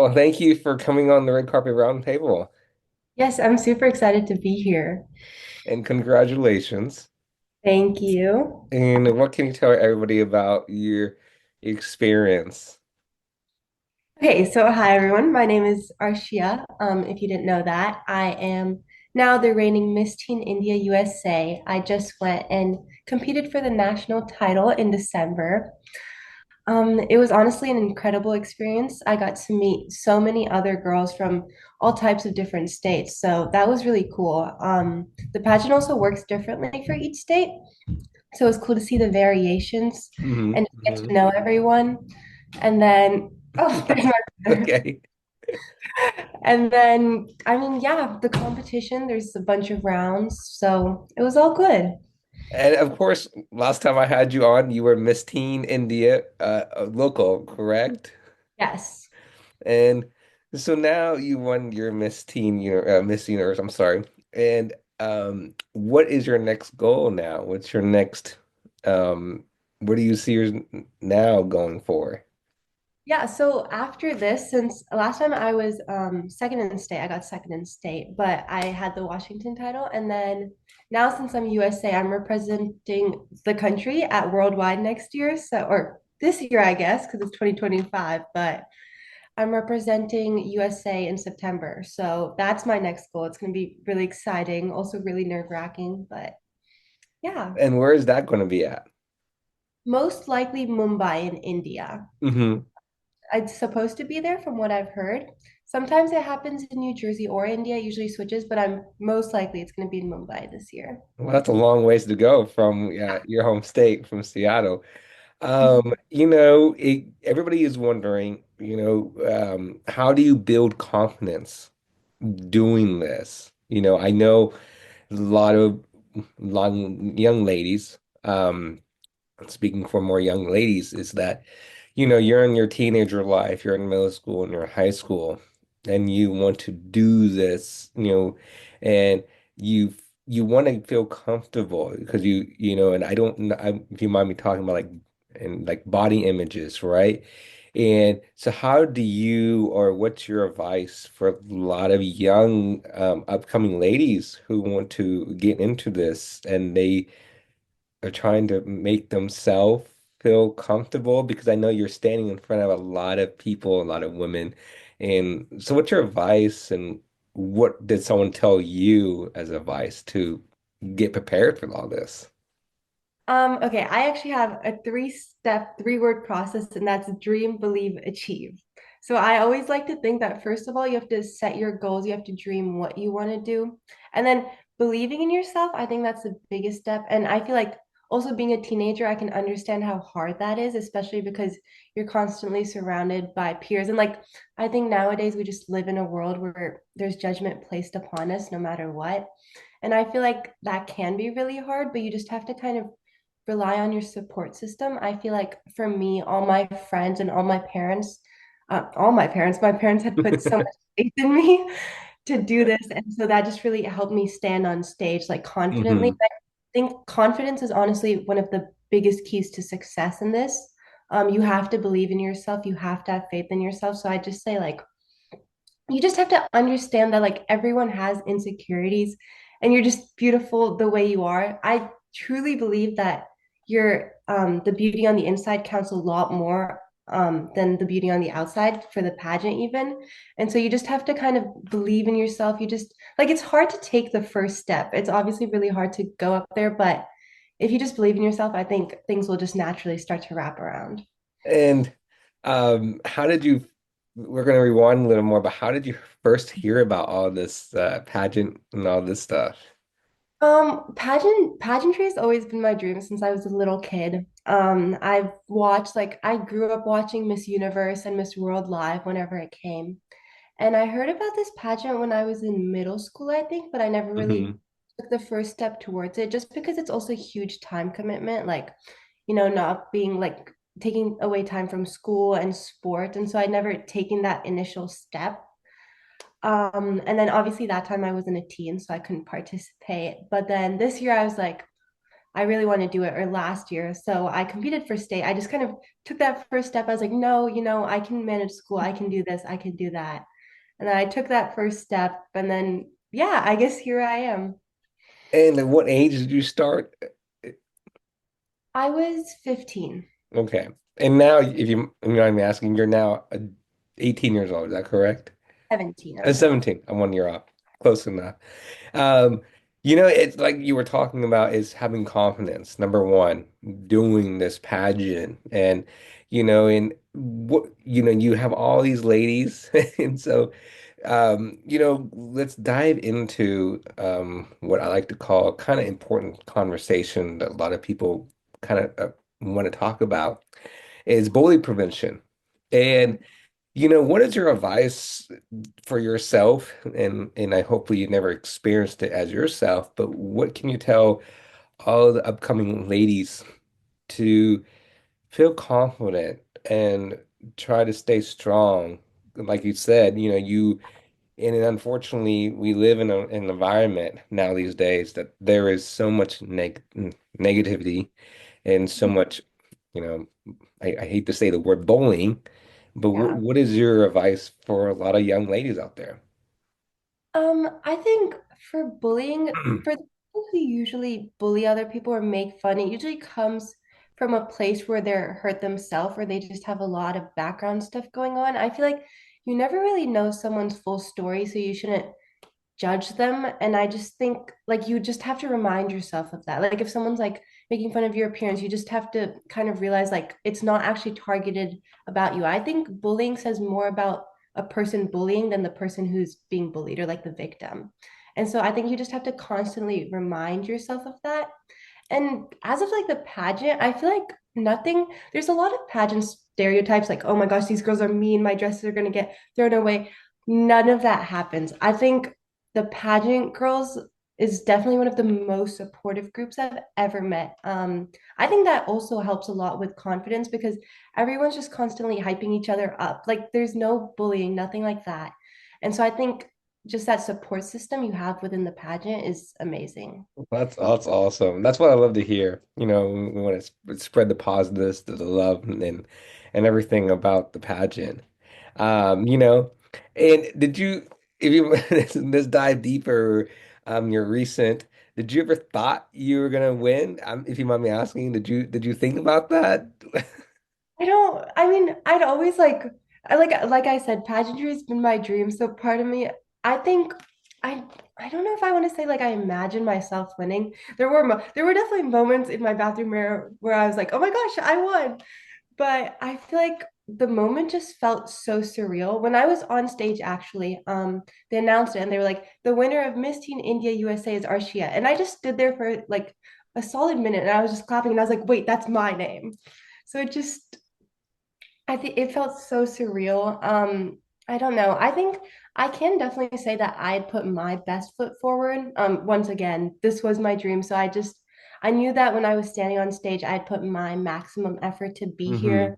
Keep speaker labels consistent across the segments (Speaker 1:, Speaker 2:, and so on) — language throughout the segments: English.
Speaker 1: Well, thank you for coming on the Red Carpet Roundtable,
Speaker 2: Yes, I'm super excited to be here.
Speaker 1: and congratulations.
Speaker 2: Thank you.
Speaker 1: And what can you tell everybody about your experience?
Speaker 2: Okay, so hi everyone. My name is Arshia. If you didn't know that, I am now the reigning Miss Teen India USA. I just went and competed for the national title in December. It was honestly an incredible experience. I got to meet so many other girls from all types of different states, so that was really cool. The pageant also works differently for each state. So it was cool to see the variations
Speaker 1: Hmm.
Speaker 2: and get to know everyone. And then, oh, there's my brother.
Speaker 1: Okay.
Speaker 2: And then, I mean, yeah, the competition, there's a bunch of rounds. So it was all good.
Speaker 1: And of course, last time I had you on, you were Miss Teen India, local, correct?
Speaker 2: Yes.
Speaker 1: And so now you won your Miss Universe, I'm sorry. And what is your next goal now? What's your next where do you see yours now going for?
Speaker 2: Yeah, so after this, since last time I was second in state, I got second in state, but I had the Washington title. And then now since I'm USA, I'm representing the country at Worldwide next year. So, or this year, I guess, because it's 2025, but I'm representing USA in September. So that's my next goal. It's going to be really exciting, also really nerve-wracking, but yeah,
Speaker 1: And where is that going to be at?
Speaker 2: most likely Mumbai in India.
Speaker 1: Hmm.
Speaker 2: It's supposed to be there from what I've heard. Sometimes it happens in New Jersey or India, it usually switches, but I'm most likely it's going to be in Mumbai this year.
Speaker 1: Well, that's a long ways to go from your home state, from Seattle. Everybody is wondering, how do you build confidence doing this? I know a lot of young ladies, speaking for more young ladies, is that, you're in your teenager life, you're in middle school and you're in high school, and you want to do this, and you you want to feel comfortable because and I don't know if you mind me talking about like body images, right? And so how do you, or what's your advice for a lot of young upcoming ladies who want to get into this and they are trying to make themselves feel comfortable because I know you're standing in front of a lot of people, a lot of women. And so what's your advice and what did someone tell you as advice to get prepared for all this?
Speaker 2: Okay, I actually have a three-step, three-word process, and that's dream, believe, achieve. So I always like to think that first of all, you have to set your goals, you have to dream what you want to do. And then believing in yourself, I think that's the biggest step. And I feel like also being a teenager, I can understand how hard that is, especially because you're constantly surrounded by peers. And like I think nowadays we just live in a world where there's judgment placed upon us no matter what. And I feel like that can be really hard, but you just have to kind of rely on your support system. I feel like for me, all my friends and my parents had put so much faith in me to do this. And so that just really helped me stand on stage like confidently.
Speaker 1: Hmm.
Speaker 2: I think confidence is honestly one of the biggest keys to success in this. You have to believe in yourself, you have to have faith in yourself. So I just say, like, you just have to understand that like everyone has insecurities and you're just beautiful the way you are. I truly believe that your the beauty on the inside counts a lot more than the beauty on the outside for the pageant even. And so you just have to kind of believe in yourself. You just like it's hard to take the first step. It's obviously really hard to go up there, but if you just believe in yourself, I think things will just naturally start to wrap around.
Speaker 1: And how did you, we're going to rewind a little more, but how did you first hear about all this pageant and all this stuff?
Speaker 2: Pageantry has always been my dream since I was a little kid. I've watched like I grew up watching Miss Universe and Miss World live whenever it came. And I heard about this pageant when I was in middle school, I think, but I never really
Speaker 1: Hmm.
Speaker 2: took the first step towards it just because it's also a huge time commitment, like, not being like taking away time from school and sport. And so I never taken that initial step. And then obviously that time I wasn't a teen, so I couldn't participate. But then this year I was like, I really want to do it, or last year. So I competed for state. I just kind of took that first step. I was like, no, I can manage school. I can do this. I can do that. And then I took that first step. And then, yeah, I guess here I am.
Speaker 1: And at what age did you start?
Speaker 2: I was 15,
Speaker 1: Okay. And now, if you know what I'm asking, you're now 18 years old. Is that correct?
Speaker 2: 17. I'm 17.
Speaker 1: 17. I'm 1 year off. Close enough. Um, it's like you were talking about is having confidence. Number one, doing this pageant, and and what you have all these ladies, and so let's dive into what I like to call a kind of important conversation that a lot of people kind of want to talk about is bully prevention. And what is your advice for yourself? And I hopefully you never experienced it as yourself, but what can you tell all the upcoming ladies to feel confident and try to stay strong? Like you said, and unfortunately we live in an environment now these days that there is so much negativity and so much, you know, I hate to say the word bullying, but
Speaker 2: Yeah.
Speaker 1: what is your advice for a lot of young ladies out there?
Speaker 2: I think for bullying, for the people who usually bully other people or make fun, it usually comes from a place where they're hurt themselves or they just have a lot of background stuff going on. I feel like you never really know someone's full story, so you shouldn't judge them. And I just think like you just have to remind yourself of that. Like if someone's like making fun of your appearance, you just have to kind of realize like it's not actually targeted about you. I think bullying says more about a person bullying than the person who's being bullied or like the victim. And so I think you just have to constantly remind yourself of that. And as of like the pageant, I feel like nothing, there's a lot of pageant stereotypes like, oh my gosh, these girls are mean, my dresses are going to get thrown away. None of that happens. I think the pageant girls is definitely one of the most supportive groups I've ever met. I think that also helps a lot with confidence because everyone's just constantly hyping each other up. Like there's no bullying, nothing like that. And so I think just that support system you have within the pageant is amazing.
Speaker 1: That's awesome. That's what I love to hear. We want to spread the positives, the love, and everything about the pageant. You know, and did you, if you let's dive deeper, your recent, did you ever thought you were gonna win? If you mind me asking, did you think about that?
Speaker 2: I don't, I mean, I'd always like I said, pageantry has been my dream. So part of me, I think I I don't know if I want to say like I imagine myself winning. There were definitely moments in my bathroom mirror where I was like, oh my gosh, I won. But I feel like the moment just felt so surreal. When I was on stage, actually, they announced it and they were like, the winner of Miss Teen India USA is Arshia. And I just stood there for like a solid minute and I was just clapping and I was like, wait, that's my name. So it just I think it felt so surreal. I don't know. I think I can definitely say that I had put my best foot forward. Once again, this was my dream. So I knew that when I was standing on stage, I had put my maximum effort to be
Speaker 1: Hmm.
Speaker 2: here.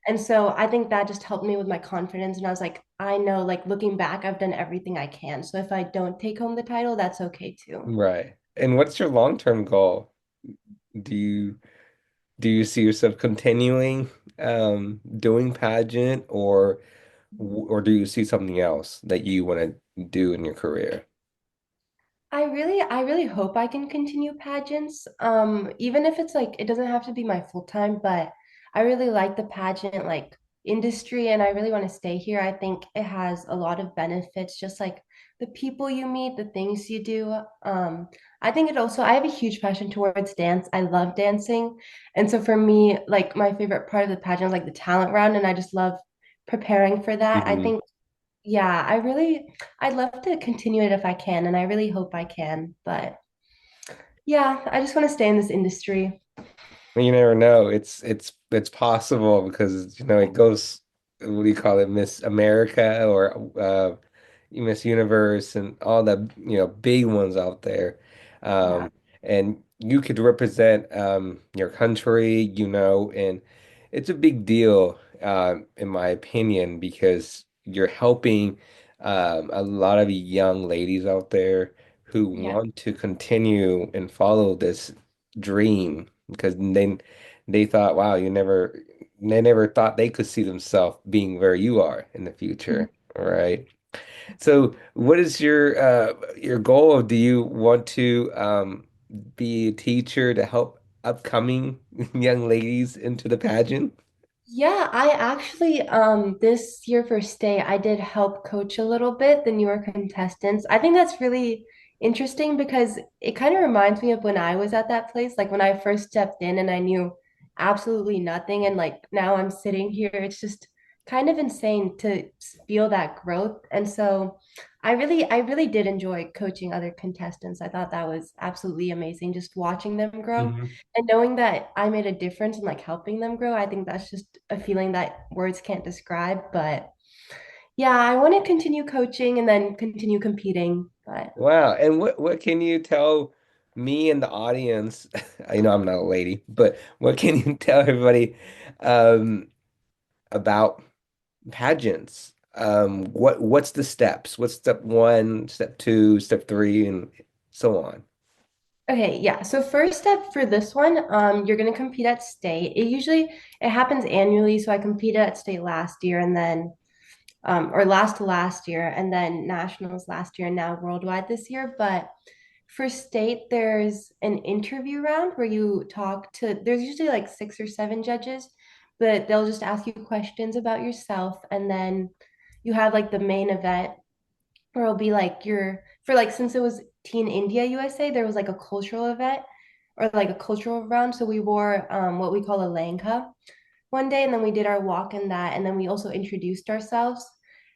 Speaker 2: And so I think that just helped me with my confidence. And I was like, I know, like looking back, I've done everything I can. So if I don't take home the title, that's okay too.
Speaker 1: Right. And what's your long-term goal? Do you do you see yourself continuing doing pageant or do you see something else that you want to do in your career?
Speaker 2: I really hope I can continue pageants. Even if it's like it doesn't have to be my full time, but I really like the pageant like industry and I really want to stay here. I think it has a lot of benefits, just like the people you meet, the things you do. I think it also I have a huge passion towards dance. I love dancing. And so for me, like my favorite part of the pageant is like the talent round, and I just love preparing for that. I
Speaker 1: Hmm.
Speaker 2: think yeah, I'd love to continue it if I can, and I really hope I can. But yeah, I just want to stay in this industry.
Speaker 1: You never know. It's possible because it goes, what do you call it, Miss America or Miss Universe and all the big ones out there.
Speaker 2: Yeah.
Speaker 1: Um, and you could represent your country, and it's a big deal in my opinion because you're helping a lot of young ladies out there who
Speaker 2: Yeah.
Speaker 1: want to continue and follow this. dream because they thought, wow, they never thought they could see themselves being where you are in the future, right? So, what is your goal? Do you want to be a teacher to help upcoming young ladies into the pageant?
Speaker 2: Yeah, I actually this year for stay, I did help coach a little bit the newer contestants. I think that's really interesting because it kind of reminds me of when I was at that place, like when I first stepped in and I knew absolutely nothing, and like now I'm sitting here. It's just kind of insane to feel that growth. And so I really did enjoy coaching other contestants. I thought that was absolutely amazing just watching them grow.
Speaker 1: Mhm.
Speaker 2: And knowing that I made a difference in like helping them grow, I think that's just a feeling that words can't describe. But yeah, I want to continue coaching and then continue competing. But
Speaker 1: Wow. And what can you tell me and the audience? I know I'm not a lady, but what can you tell everybody um, about pageants? What's the steps? What's step one, step two, step three, and so on?
Speaker 2: okay, yeah. So first step for this one, you're gonna compete at state. It happens annually. So I competed at state last year and then or last to last year, and then nationals last year, and now worldwide this year. But for state, there's an interview round where you talk to, there's usually like six or seven judges, but they'll just ask you questions about yourself. And then you have like the main event where it'll be like for like, since it was Teen India USA, there was like a cultural event or like a cultural round. So we wore what we call a lehenga one day, and then we did our walk in that, and then we also introduced ourselves.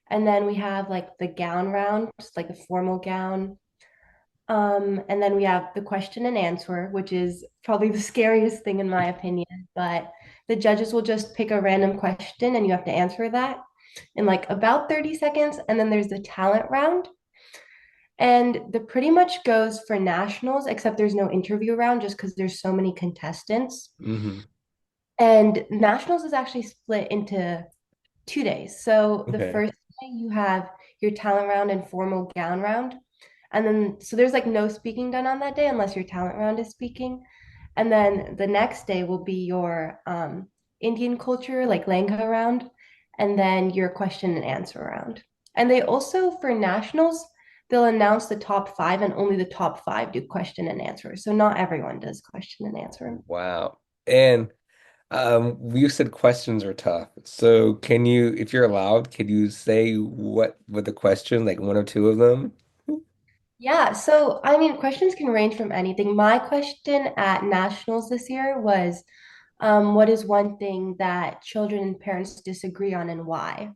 Speaker 2: And then we have like the gown round, just like a formal gown. And then we have the question and answer, which is probably the scariest thing in my opinion. But the judges will just pick a random question and you have to answer that in like about 30 seconds. And then there's the talent round. And the pretty much goes for nationals, except there's no interview round just because there's so many contestants.
Speaker 1: Hmm.
Speaker 2: And nationals is actually split into 2 days. So the
Speaker 1: Okay.
Speaker 2: first day you have your talent round and formal gown round. And then, so there's like no speaking done on that day unless your talent round is speaking. And then the next day will be your Indian culture, like Langa round, and then your question and answer round. And they also, for nationals, they'll announce the top five, and only the top five do question and answer. So not everyone does question and answer.
Speaker 1: Wow. And you said questions are tough. So can you, if you're allowed, can you say what the question, like one or two of them?
Speaker 2: Yeah, so I mean, questions can range from anything. My question at nationals this year was, what is one thing that children and parents disagree on and why?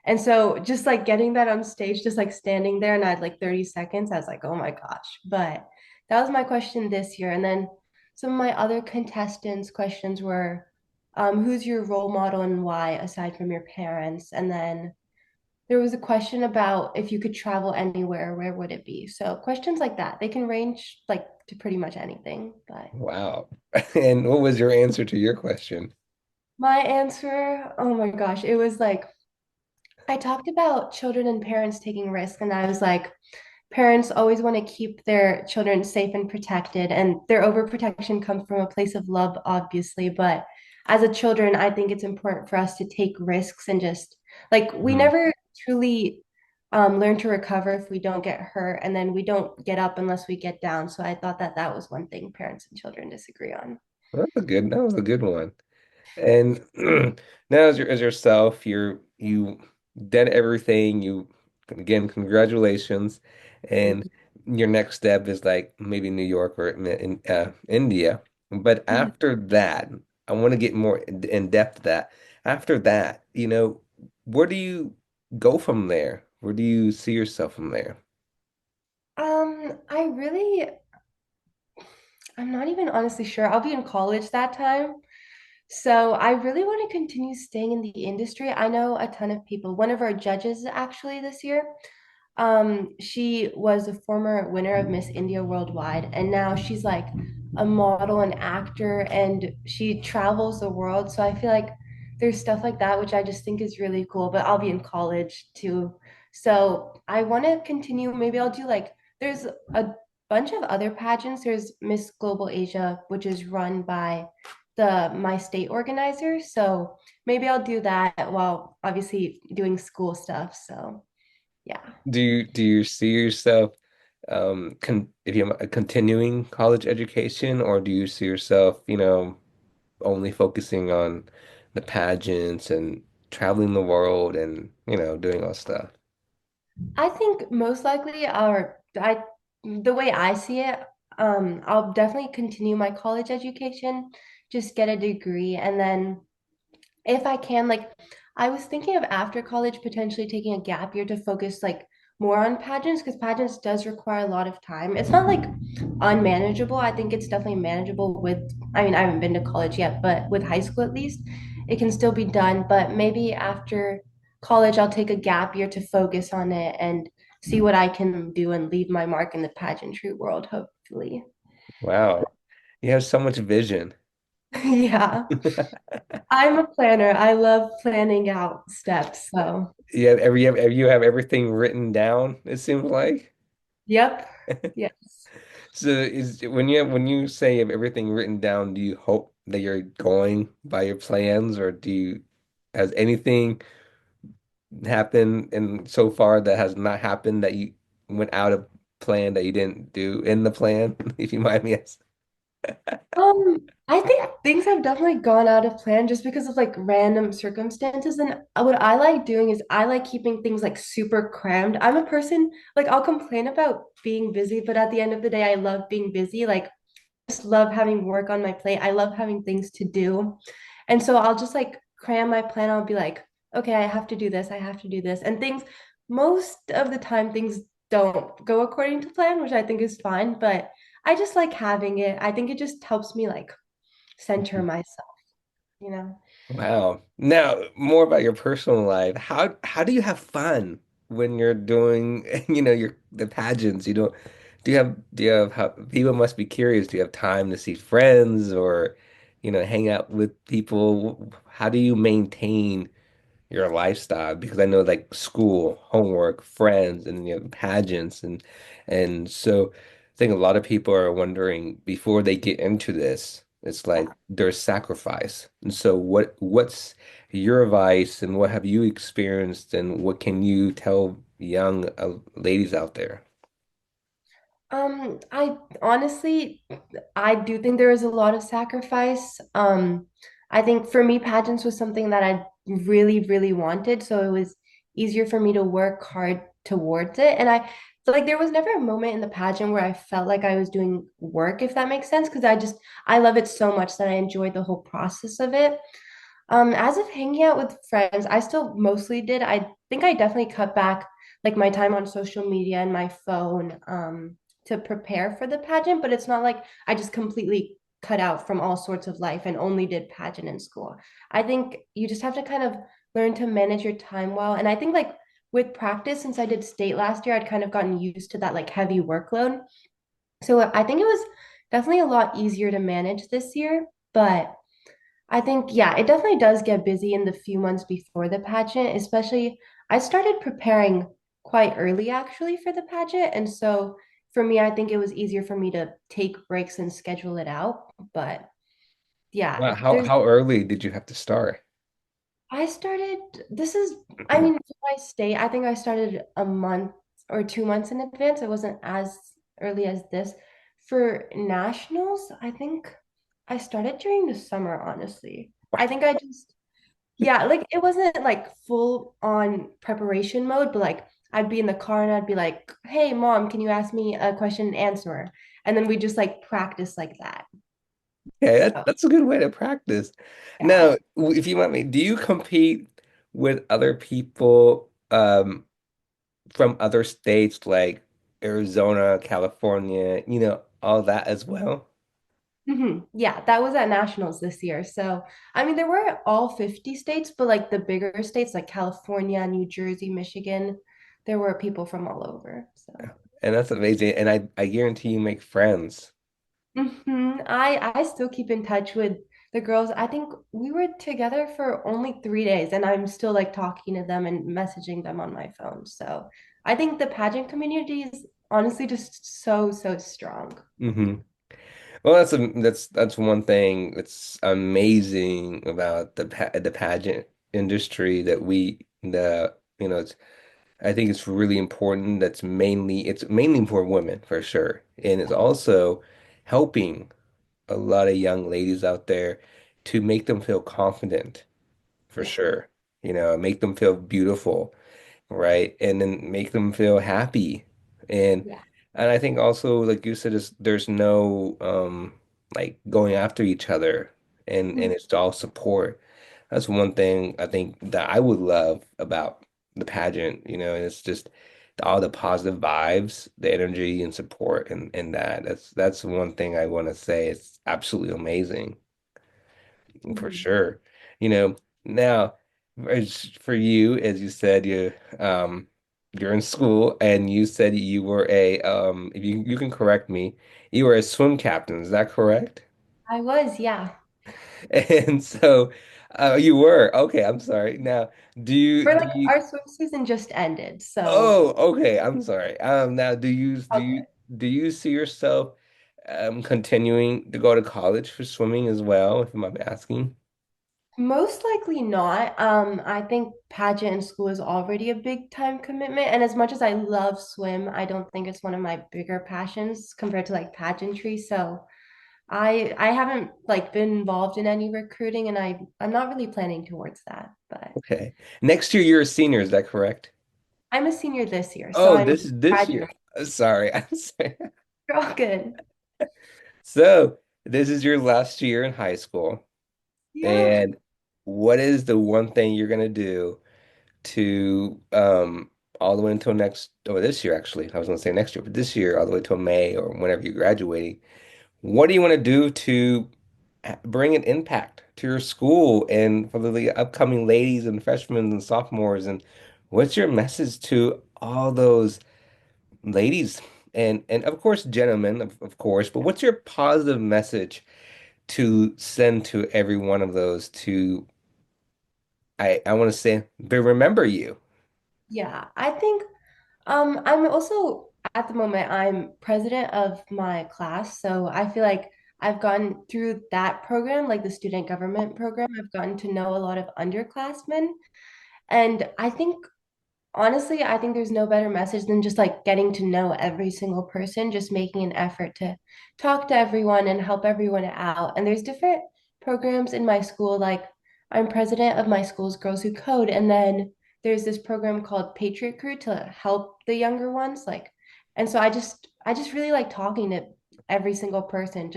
Speaker 2: And so just like getting that on stage, just like standing there and I had like 30 seconds, I was like, oh my gosh. But that was my question this year. And then some of my other contestants' questions were, who's your role model and why, aside from your parents? And then there was a question about if you could travel anywhere, where would it be? So questions like that, they can range like to pretty much anything. But
Speaker 1: Wow. And what was your answer to your question?
Speaker 2: my answer, oh my gosh, it was like I talked about children and parents taking risks, and I was like, parents always want to keep their children safe and protected, and their overprotection comes from a place of love, obviously. But as a children, I think it's important for us to take risks and just like we
Speaker 1: Mhm.
Speaker 2: never truly learn to recover if we don't get hurt, and then we don't get up unless we get down. So I thought that that was one thing parents and children disagree on.
Speaker 1: That was a good one. And now as yourself, you did everything. You again, congratulations. And
Speaker 2: Thank
Speaker 1: your next step is like maybe New York or in India. But
Speaker 2: you.
Speaker 1: after that, I want to get more in depth to that. After that, where do you go from there? Where do you see yourself from there?
Speaker 2: I really, I'm not even honestly sure. I'll be in college that time. So I really want to continue staying in the industry. I know a ton of people. One of our judges actually this year, she was a former winner of Miss India Worldwide, and now she's like a model and actor, and she travels the world. So I feel like there's stuff like that, which I just think is really cool. But I'll be in college too. So I want to continue. Maybe I'll do like, there's a bunch of other pageants. There's Miss Global Asia, which is run by the my state organizer. So maybe I'll do that while obviously doing school stuff. So yeah.
Speaker 1: Do you see yourself if you have a continuing college education, or do you see yourself, only focusing on the pageants and traveling the world and, doing all stuff?
Speaker 2: I think most likely the way I see it, I'll definitely continue my college education, just get a degree, and then if I can, like, I was thinking of after college potentially taking a gap year to focus like more on pageants because pageants does require a lot of time. It's not like unmanageable. I think it's definitely manageable with, I mean, I haven't been to college yet, but with high school at least, it can still be done. But maybe after college, I'll take a gap year to focus on it and see what I can do and leave my mark in the pageantry world, hopefully.
Speaker 1: Wow. You have so much vision.
Speaker 2: Yeah. I'm a planner. I love planning out steps. So,
Speaker 1: You have everything written down, it seems like.
Speaker 2: yep. Yes.
Speaker 1: So is when you say you have everything written down, do you hope that you're going by your plans, or has anything happened and so far that has not happened that you went out of plan that you didn't do in the plan, if you mind me asking?
Speaker 2: I think things have definitely gone out of plan just because of like random circumstances. And what I like doing is I like keeping things like super crammed. I'm a person like I'll complain about being busy, but at the end of the day, I love being busy. Like just love having work on my plate. I love having things to do. And so I'll just like cram my plan. I'll be like, okay, I have to do this. I have to do this. And things, most of the time, things don't go according to plan, which I think is fine. But I just like having it. I think it just helps me like center myself, you know?
Speaker 1: Wow. Now, more about your personal life. How do you have fun when you're doing, the pageants? Do you have how people must be curious. Do you have time to see friends or, hang out with people? How do you maintain your lifestyle? Because I know like school, homework, friends, and pageants, and so I think a lot of people are wondering before they get into this. It's like
Speaker 2: Yeah.
Speaker 1: there's sacrifice. And so what's your advice and what have you experienced and what can you tell young ladies out there?
Speaker 2: I honestly, I do think there is a lot of sacrifice. I think for me, pageants was something that I really, really wanted, so it was easier for me to work hard towards it. And I so like there was never a moment in the pageant where I felt like I was doing work, if that makes sense, because I love it so much that I enjoyed the whole process of it. As of hanging out with friends, I still mostly did. I think I definitely cut back like my time on social media and my phone to prepare for the pageant, but it's not like I just completely cut out from all sorts of life and only did pageant in school. I think you just have to kind of learn to manage your time well. And I think like with practice, since I did state last year, I'd kind of gotten used to that like heavy workload. So I think it was definitely a lot easier to manage this year, but I think, yeah, it definitely does get busy in the few months before the pageant, especially I started preparing quite early actually for the pageant. And so for me, I think it was easier for me to take breaks and schedule it out. But
Speaker 1: Wow,
Speaker 2: yeah,
Speaker 1: how early did you have to start?
Speaker 2: I started, I mean, for my state, I think I started a month or 2 months in advance. It wasn't as early as this. For nationals, I think I started during the summer, honestly. I think I just Yeah, like it wasn't like full on preparation mode, but like I'd be in the car and I'd be like, "Hey, mom, can you ask me a question and answer?" And then we just like practice like that.
Speaker 1: Okay,
Speaker 2: So,
Speaker 1: that's a good way to practice.
Speaker 2: yeah.
Speaker 1: Now, if you want me, do you compete with other people from other states like Arizona, California, all that as well?
Speaker 2: Yeah, that was at nationals this year. So, I mean, there were all 50 states, but like the bigger states like California, New Jersey, Michigan, there were people from all over. So,
Speaker 1: And that's amazing. And I guarantee you make friends.
Speaker 2: I still keep in touch with the girls. I think we were together for only 3 days, and I'm still like talking to them and messaging them on my phone. So I think the pageant community is honestly just so, so strong.
Speaker 1: Hmm. Well, that's one thing that's amazing about the pageant industry that it's I think it's really important. It's mainly for women for sure, and it's also helping a lot of young ladies out there to make them feel confident for
Speaker 2: Yeah.
Speaker 1: sure. Make them feel beautiful, right? And then make them feel happy. And
Speaker 2: Yeah.
Speaker 1: and I think also, like you said, there's no like going after each other, and
Speaker 2: Mhm.
Speaker 1: it's all support. That's one thing I think that I would love about the pageant, and it's just all the positive vibes, the energy and support, and that's one thing I want to say. It's absolutely amazing for
Speaker 2: Mhm.
Speaker 1: sure. You know, now as for you, as you said, you're in school and you said you were a if you can correct me, you were a swim captain, is that correct?
Speaker 2: I was, yeah.
Speaker 1: And so you were. Okay, I'm sorry. Now, do you
Speaker 2: We're
Speaker 1: do
Speaker 2: like
Speaker 1: you
Speaker 2: our swim season just ended, so
Speaker 1: oh, okay, I'm sorry. Now do you do
Speaker 2: okay.
Speaker 1: you do you see yourself continuing to go to college for swimming as well, if I'm asking?
Speaker 2: Most likely not. I think pageant in school is already a big time commitment, and as much as I love swim, I don't think it's one of my bigger passions compared to like pageantry. So I haven't like been involved in any recruiting, and I'm not really planning towards that. But
Speaker 1: Okay. Next year you're a senior, is that correct?
Speaker 2: I'm a senior this year, so
Speaker 1: Oh,
Speaker 2: I'm
Speaker 1: this is this year.
Speaker 2: graduating.
Speaker 1: Sorry, I'm sorry.
Speaker 2: You're all good.
Speaker 1: So, this is your last year in high school,
Speaker 2: Yeah.
Speaker 1: and what is the one thing you're gonna do to all the way until next or this year actually. I was gonna say next year, but this year all the way till May or whenever you're graduating. What do you want to do to bring an impact to your school and for the upcoming ladies and freshmen and sophomores? And what's your message to all those ladies and of course gentlemen of course, but what's your positive message to send to every one of those to I want to say but remember you.
Speaker 2: Yeah, I think I'm also at the moment I'm president of my class, so I feel like I've gone through that program, like the student government program. I've gotten to know a lot of underclassmen, and I think honestly, I think there's no better message than just like getting to know every single person, just making an effort to talk to everyone and help everyone out. And there's different programs in my school, like I'm president of my school's Girls Who Code, and then there's this program called Patriot Crew to help the younger ones. And so I just really like talking to every single person.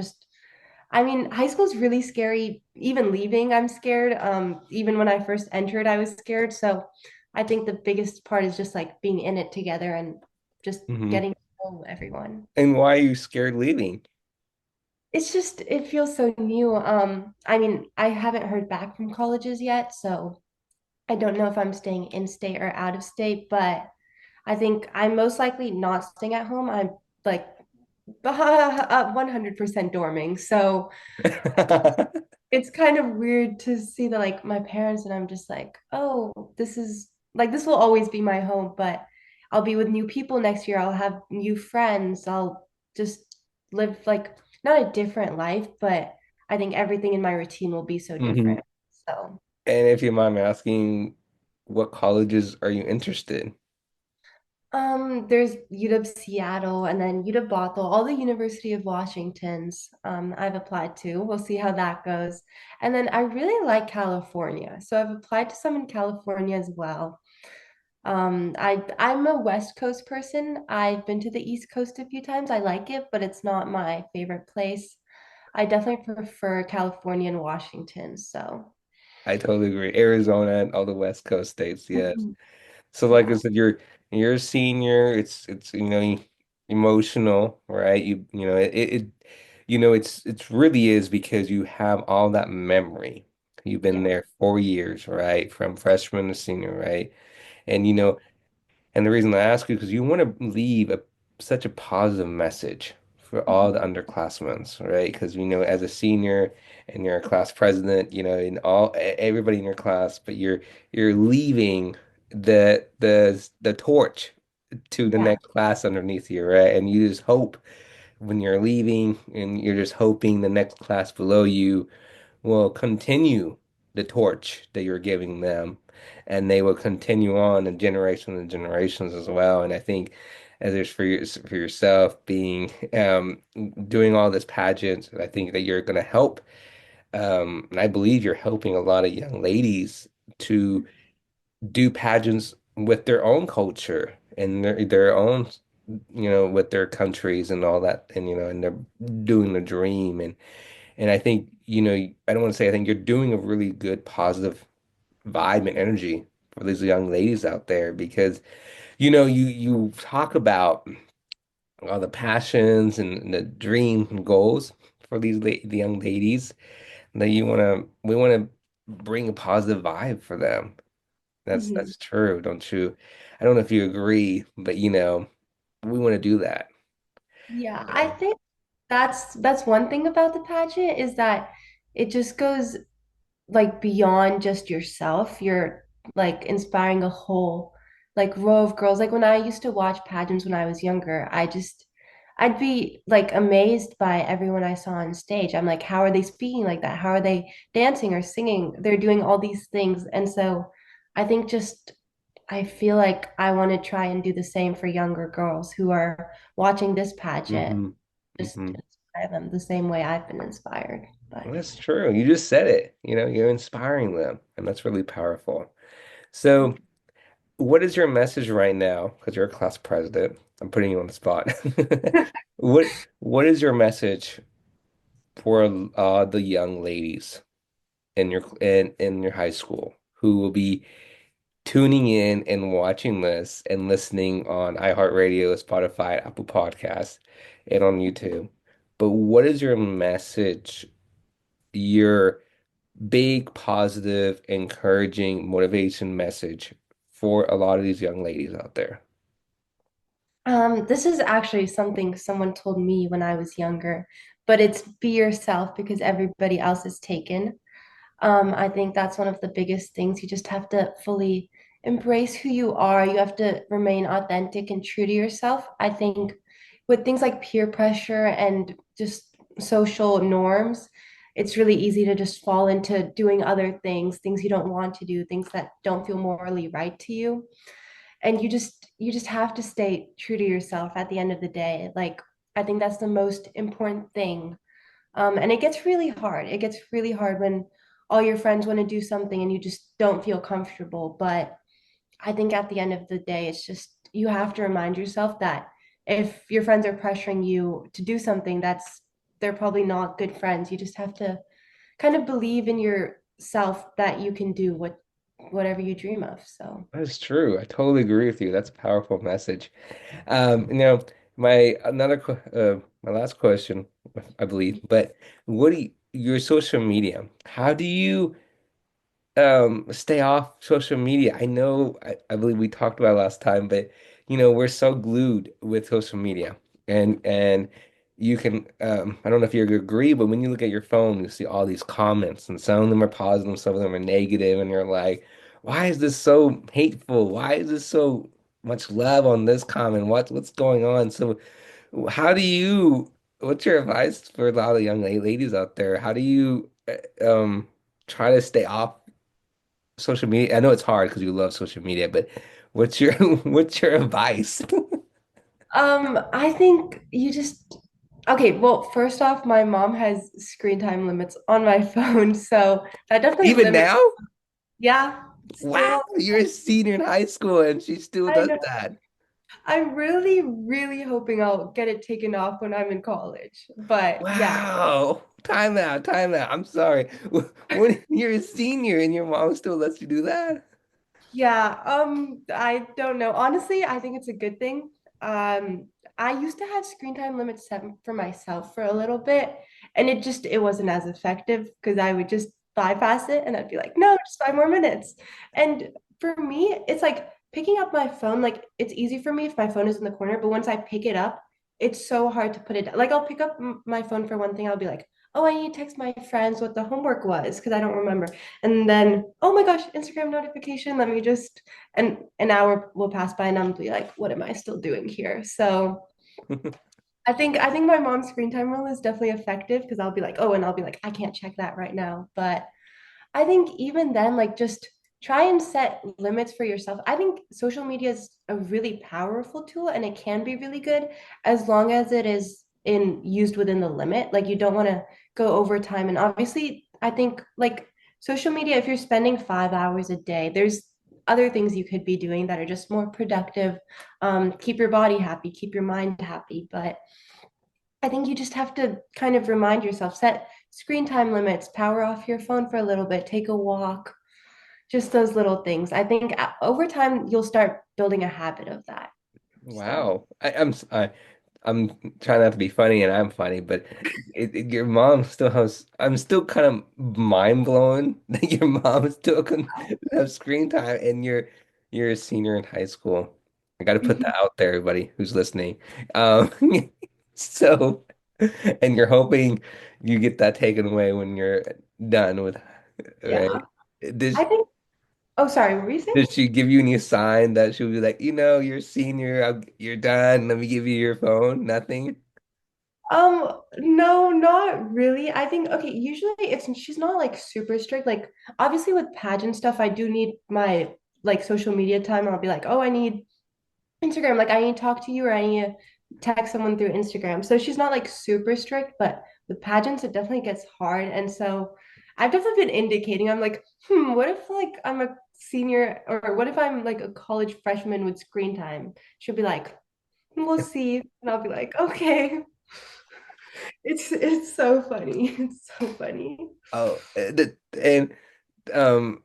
Speaker 2: I mean, high school's really scary. Even leaving, I'm scared. Even when I first entered, I was scared. So I think the biggest part is just like being in it together and just
Speaker 1: Hmm.
Speaker 2: getting to know everyone.
Speaker 1: And why are you scared leaving?
Speaker 2: It's just it feels so new. I mean, I haven't heard back from colleges yet, so I don't know if I'm staying in state or out of state, but I think I'm most likely not staying at home. I'm like 100% dorming. So it's kind of weird to see that like my parents and I'm just like, oh, this will always be my home, but I'll be with new people next year. I'll have new friends. I'll just live like not a different life, but I think everything in my routine will be so
Speaker 1: Hmm.
Speaker 2: different. So,
Speaker 1: And if you mind me asking, what colleges are you interested?
Speaker 2: there's UW Seattle and then UW Bothell, all the University of Washingtons, I've applied to. We'll see how that goes. And then I really like California. So I've applied to some in California as well. I'm a West Coast person. I've been to the East Coast a few times. I like it, but it's not my favorite place. I definitely prefer California and Washington. So,
Speaker 1: I totally agree. Arizona and all the West Coast states, yes.
Speaker 2: mhm.
Speaker 1: So like I
Speaker 2: Yeah,
Speaker 1: said, you're a senior. It's emotional, right? It's really is because you have all that memory. You've been
Speaker 2: yeah,
Speaker 1: there 4 years, right? From freshman to senior, right? And and the reason I ask you because you want to leave such a positive message for all the
Speaker 2: mhm.
Speaker 1: underclassmen, right? Because as a senior and you're a class president, and everybody in your class, but you're leaving the torch. to the
Speaker 2: Yeah.
Speaker 1: next class underneath you, right? And you just hope when you're leaving and you're just hoping the next class below you will continue the torch that you're giving them, and they will continue on in generations and generations as well. And I think as there's for yourself being doing all this pageant, I think that you're going to help. And I believe you're helping a lot of young ladies to do pageants with their own culture and their own, with their countries and all that, and and they're doing the dream. And I think, I don't want to say I think you're doing a really good positive vibe and energy for these young ladies out there because, you talk about all the passions and the dreams and goals for the young ladies that we want to bring a positive vibe for them.
Speaker 2: Mhm.
Speaker 1: That's true, don't you? I don't know if you agree, but we want to do that.
Speaker 2: Yeah, I
Speaker 1: Yeah.
Speaker 2: think that's one thing about the pageant is that it just goes like beyond just yourself. You're like inspiring a whole like row of girls. Like when I used to watch pageants when I was younger, I'd be like amazed by everyone I saw on stage. I'm like, how are they speaking like that? How are they dancing or singing? They're doing all these things. And so I think just I feel like I want to try and do the same for younger girls who are watching this pageant,
Speaker 1: hmm
Speaker 2: just
Speaker 1: hmm
Speaker 2: inspire them the same way I've been inspired. But
Speaker 1: That's true. You just said it. You're inspiring them, and that's really powerful. So, what is your message right now? Because you're a class president. I'm putting you on the spot. What is your message for the young ladies in your high school who will be tuning in and watching this and listening on iHeartRadio, Spotify, Apple Podcasts, and on YouTube? But what is your message, your big, positive, encouraging motivation message for a lot of these young ladies out there?
Speaker 2: This is actually something someone told me when I was younger, but it's be yourself because everybody else is taken. I think that's one of the biggest things. You just have to fully embrace who you are. You have to remain authentic and true to yourself. I think with things like peer pressure and just social norms, it's really easy to just fall into doing other things, things you don't want to do, things that don't feel morally right to you. And you just have to stay true to yourself at the end of the day. Like I think that's the most important thing. And it gets really hard. It gets really hard when all your friends want to do something and you just don't feel comfortable. But I think at the end of the day, it's just you have to remind yourself that if your friends are pressuring you to do something, they're probably not good friends. You just have to kind of believe in yourself that you can do whatever you dream of. So
Speaker 1: That's true. I totally agree with you. That's a powerful message. My last question, I believe, but your social media, how do you stay off social media? I know I believe we talked about it last time, but we're so glued with social media, and you can I don't know if you agree, but when you look at your phone you see all these comments, and some of them are positive, some of them are negative, and you're like, why is this so hateful? Why is this so much love on this comment? What's going on? So how do you what's your advice for a lot of young ladies out there? How do you try to stay off social media? I know it's hard because you love social media, but what's your what's your advice?
Speaker 2: I think you just okay, well, first off, my mom has screen time limits on my phone, so that definitely
Speaker 1: Even
Speaker 2: limits.
Speaker 1: now?
Speaker 2: Yeah,
Speaker 1: Wow,
Speaker 2: still,
Speaker 1: you're a senior in high school and she still
Speaker 2: I
Speaker 1: does
Speaker 2: know.
Speaker 1: that.
Speaker 2: I'm really, really hoping I'll get it taken off when I'm in college. But yeah,
Speaker 1: Wow. Time out, time out. I'm sorry. When you're a senior and your mom still lets you do that?
Speaker 2: yeah, I don't know. Honestly, I think it's a good thing. Um, I used to have screen time limits set for myself for a little bit, and it wasn't as effective because I would just bypass it and I'd be like, no, just 5 more minutes. And for me, it's like picking up my phone, like it's easy for me if my phone is in the corner, but once I pick it up, it's so hard to put it down. Like I'll pick up my phone for one thing, I'll be like, oh, I need to text my friends what the homework was because I don't remember. And then, oh my gosh, Instagram notification. Let me just, and an hour will pass by and I'm be like, what am I still doing here? So I think my mom's screen time rule is definitely effective because I'll be like, oh, and I'll be like, I can't check that right now. But I think even then, like just try and set limits for yourself. I think social media is a really powerful tool and it can be really good as long as it is in used within the limit. Like you don't want to go over time. And obviously, I think like social media, if you're spending 5 hours a day, there's other things you could be doing that are just more productive. Keep your body happy, keep your mind happy. But I think you just have to kind of remind yourself, set screen time limits, power off your phone for a little bit, take a walk, just those little things. I think over time you'll start building a habit of that. So,
Speaker 1: Wow. I'm trying not to be funny and I'm funny, but your mom still has, I'm still kind of mind blown that your mom still can have screen time and you're a senior in high school. I got to put that out there, everybody who's listening. Um, so, and you're hoping you get that taken away when you're done with,
Speaker 2: yeah,
Speaker 1: right? Does
Speaker 2: I think. Oh, sorry, what were you saying?
Speaker 1: Did she give you any sign that she'll be like, you're a senior, you're done, let me give you your phone? Nothing?
Speaker 2: No, not really. I think okay, usually it's she's not like super strict. Like obviously with pageant stuff, I do need my like social media time. I'll be like, oh, I need Instagram, like I need to talk to you or I need to text someone through Instagram. So she's not like super strict, but with pageants, it definitely gets hard. And so I've definitely been indicating, I'm like, what if like I'm a senior or what if I'm like a college freshman with screen time? She'll be like, we'll see. And I'll be like, okay. It's so funny. It's so funny.
Speaker 1: Oh, and um,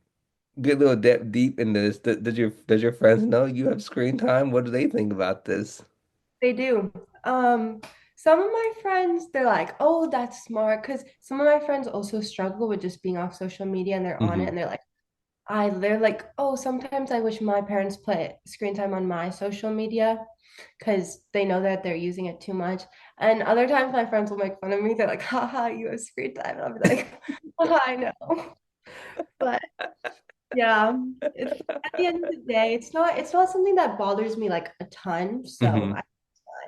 Speaker 1: get a little deep in this. Does your friends know you have screen time? What do they think about this?
Speaker 2: They do. Um, some of my friends, they're like, oh, that's smart. Because some of my friends also struggle with just being off social media and they're on it
Speaker 1: Hmm.
Speaker 2: and they're like, oh, sometimes I wish my parents put screen time on my social media because they know that they're using it too much. And other times my friends will make fun of me. They're like, haha, you have screen time. And I'll be like, haha, I know. But yeah, it's at the end of the day, it's not something that bothers me like a ton. So
Speaker 1: Hmm.
Speaker 2: I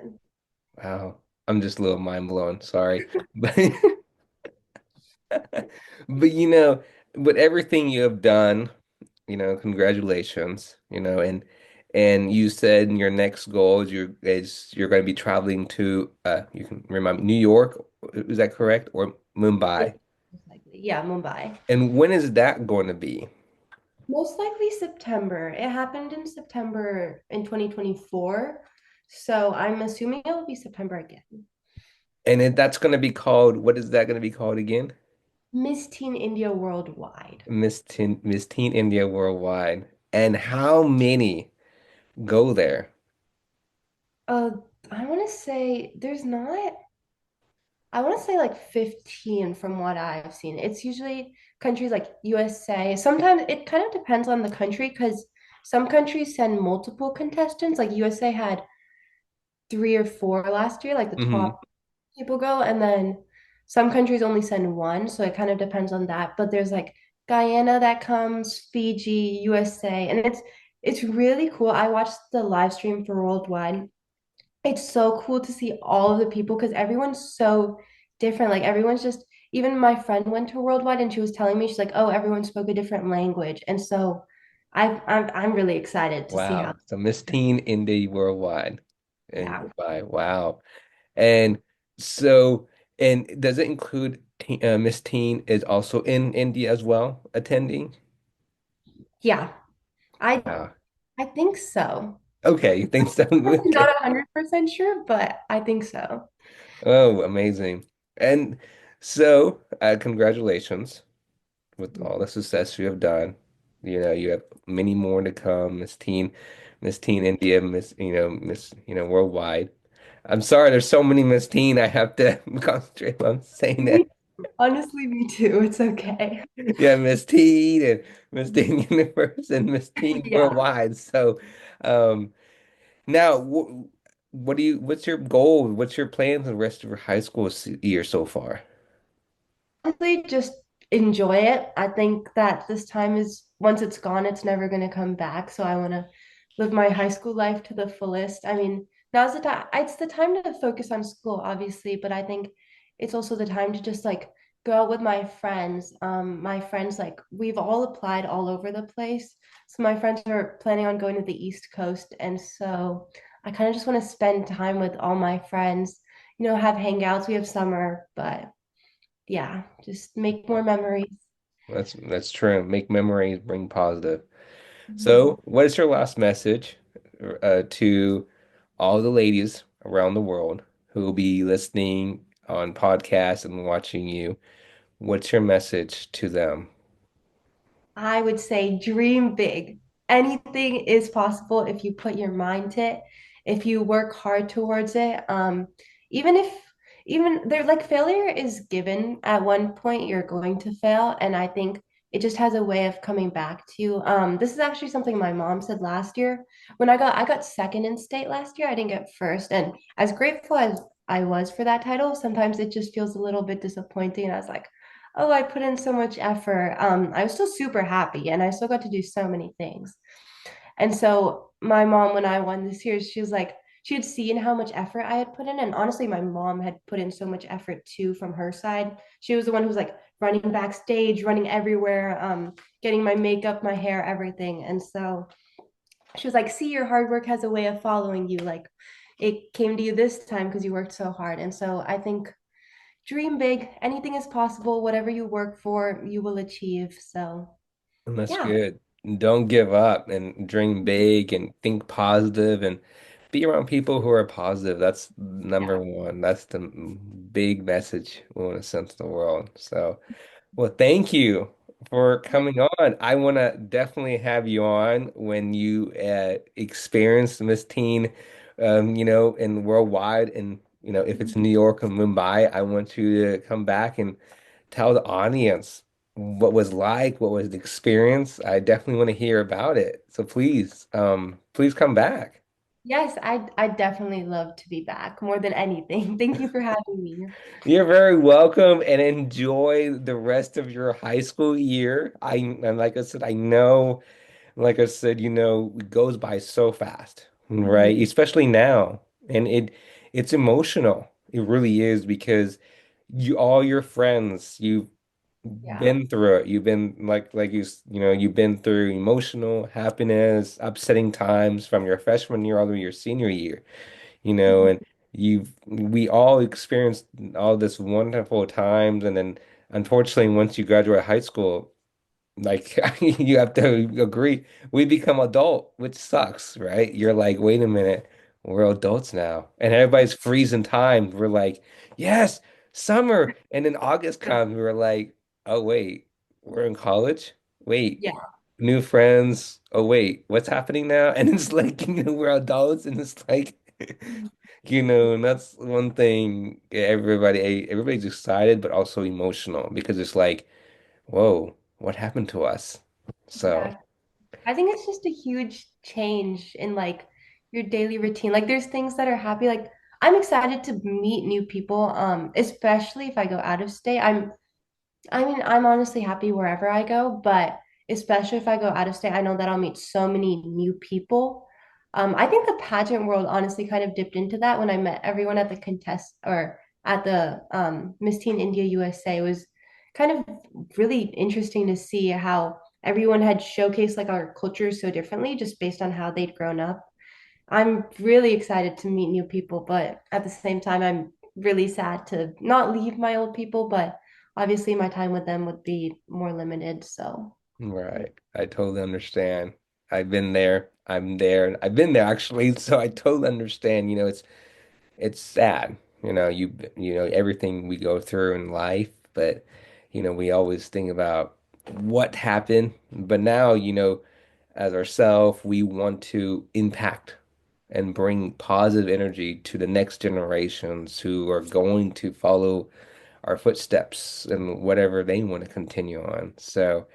Speaker 2: fine.
Speaker 1: Wow, I'm just a little mind blown. Sorry, but but with everything you have done. Congratulations, and you said your next goal is you're going to be traveling to you can remind me, New York, is that correct? Or
Speaker 2: Yeah,
Speaker 1: Mumbai?
Speaker 2: most likely. Yeah, Mumbai.
Speaker 1: And when is that going to be?
Speaker 2: Most likely September. It happened in September in 2024. So I'm assuming it will be September again.
Speaker 1: And that's going to be called, what is that going to be called again?
Speaker 2: Miss Teen India Worldwide.
Speaker 1: Miss Teen India Worldwide. And how many go there?
Speaker 2: Uh, I want to say there's not, I want to say like 15 from what I've seen. It's usually countries like USA. Sometimes it kind of depends on the country because some countries send multiple contestants. Like USA had 3 or 4 last year, like the
Speaker 1: Hmm.
Speaker 2: top people go, and then some countries only send one, so it kind of depends on that. But there's like Guyana that comes, Fiji, USA, and it's really cool. I watched the live stream for Worldwide. It's so cool to see all of the people because everyone's so different. Like everyone's just even my friend went to Worldwide and she was telling me she's like, oh, everyone spoke a different language, and so I'm really excited to see how.
Speaker 1: Wow. So Miss Teen India Worldwide in
Speaker 2: Yeah,
Speaker 1: Mumbai. Wow. And so, and does it include Miss Teen is also in India as well, attending?
Speaker 2: yeah. I
Speaker 1: Wow.
Speaker 2: I think so.
Speaker 1: Okay, you think so?
Speaker 2: I'm
Speaker 1: Okay.
Speaker 2: not 100% sure, but I think so.
Speaker 1: Oh, amazing. And so, congratulations with all the success you have done. You have many more to come, Miss Teen India, Miss Worldwide. I'm sorry, there's so many Miss Teen, I have to concentrate on saying that.
Speaker 2: Me, honestly, me too. It's okay.
Speaker 1: Yeah, Miss Teen and Miss Teen Universe and Miss Teen
Speaker 2: Yeah.
Speaker 1: Worldwide. So, um, now what's your goal? What's your plans for the rest of your high school year so far?
Speaker 2: honestly just enjoy it. I think that this time is once it's gone, it's never going to come back. So I want to live my high school life to the fullest. I mean, now's the time. It's the time to focus on school, obviously, but I think it's also the time to just like go out with my friends. My friends like we've all applied all over the place. So my friends are planning on going to the East Coast, and so I kind of just want to spend time with all my friends. Have hangouts. We have summer, but yeah, just make more memories.
Speaker 1: That's true. Make memories, bring positive.
Speaker 2: Mhm.
Speaker 1: So, what is your last message to all the ladies around the world who will be listening on podcasts and watching you? What's your message to them?
Speaker 2: I would say dream big. Anything is possible if you put your mind to it, if you work hard towards it. Even if even there like failure is given at one point, you're going to fail. And I think it just has a way of coming back to you. This is actually something my mom said last year. When I got second in state last year, I didn't get first. And as grateful as I was for that title, sometimes it just feels a little bit disappointing. I was like, oh, I put in so much effort. I was still super happy and I still got to do so many things. And so my mom, when I won this year, she was like, she had seen how much effort I had put in. And honestly, my mom had put in so much effort too from her side. She was the one who was like running backstage, running everywhere, getting my makeup, my hair, everything. And so she was like, see, your hard work has a way of following you. Like it came to you this time because you worked so hard. And so I think dream big. Anything is possible. Whatever you work for, you will achieve. So,
Speaker 1: And that's
Speaker 2: yeah.
Speaker 1: good. Don't give up and dream big and think positive and be around people who are positive. That's number
Speaker 2: Yeah.
Speaker 1: one. That's the big message we want to send to the world. So, well, thank you for
Speaker 2: Yeah.
Speaker 1: coming on. I want to definitely have you on when you experience Miss Teen, and worldwide. And, if it's New York or Mumbai, I want you to come back and tell the audience what was like, what was the experience. I definitely want to hear about it. So please come back.
Speaker 2: Yes, I definitely love to be back more than anything. Thank you for having me.
Speaker 1: You're very welcome and enjoy the rest of your high school year. And like I said, I know, like I said, it goes by so fast, right?
Speaker 2: Mhm.
Speaker 1: Especially now. And it's emotional. It really is because all your friends, you've
Speaker 2: Yeah.
Speaker 1: been through it. You've been you've been through emotional happiness, upsetting times from your freshman year all the way to your senior year,
Speaker 2: Mhm.
Speaker 1: and we all experienced all this wonderful times, and then unfortunately once you graduate high school, like you have to agree, we become adult, which sucks, right? You're like, wait a minute, we're adults now. And everybody's freezing time. We're like, yes, summer. And then August comes, we're like, oh wait, we're in college? Wait,
Speaker 2: Yeah.
Speaker 1: new friends. Oh wait, what's happening now? And it's like, we're adults, and it's like and that's one thing everybody's excited but also emotional because it's like, whoa, what happened to us? So,
Speaker 2: Yeah. I think it's just a huge change in like your daily routine. Like there's things that are happy. Like I'm excited to meet new people, especially if I go out of state. I mean, I'm honestly happy wherever I go, but especially if I go out of state, I know that I'll meet so many new people. I think the pageant world honestly kind of dipped into that when I met everyone at the contest or at the Miss Teen India USA. It was kind of really interesting to see how everyone had showcased like our culture so differently just based on how they'd grown up. I'm really excited to meet new people, but at the same time, I'm really sad to not leave my old people, but obviously my time with them would be more limited. So,
Speaker 1: right. I totally understand. I've been there. I'm there. I've been there actually, so I totally understand. It's sad. Everything we go through in life, but we always think about what happened. But now, as ourselves, we want to impact and bring positive energy to the next generations who are going to follow our footsteps and whatever they want to continue on. So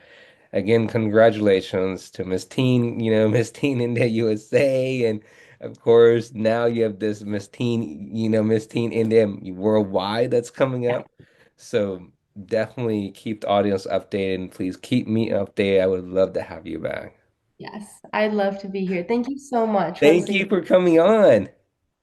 Speaker 1: again, congratulations to Miss Teen, Miss Teen India USA, and of course now you have this Miss Teen India worldwide that's coming
Speaker 2: yeah.
Speaker 1: up. So definitely keep the audience updated and please keep me updated. I would love to have you back.
Speaker 2: Yes, I'd love to be here. Thank you so much once
Speaker 1: Thank
Speaker 2: again.
Speaker 1: you for coming on.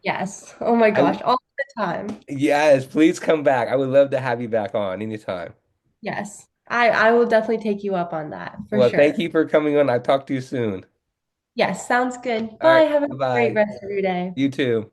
Speaker 2: Yes. Oh my
Speaker 1: I
Speaker 2: gosh, all the time.
Speaker 1: yes, please come back. I would love to have you back on anytime.
Speaker 2: Yes. I will definitely take you up on that for
Speaker 1: Well, thank
Speaker 2: sure.
Speaker 1: you for coming on. I'll talk to you soon.
Speaker 2: Yes, sounds good.
Speaker 1: All
Speaker 2: Bye.
Speaker 1: right,
Speaker 2: Have a great
Speaker 1: bye-bye.
Speaker 2: rest of your day.
Speaker 1: You too.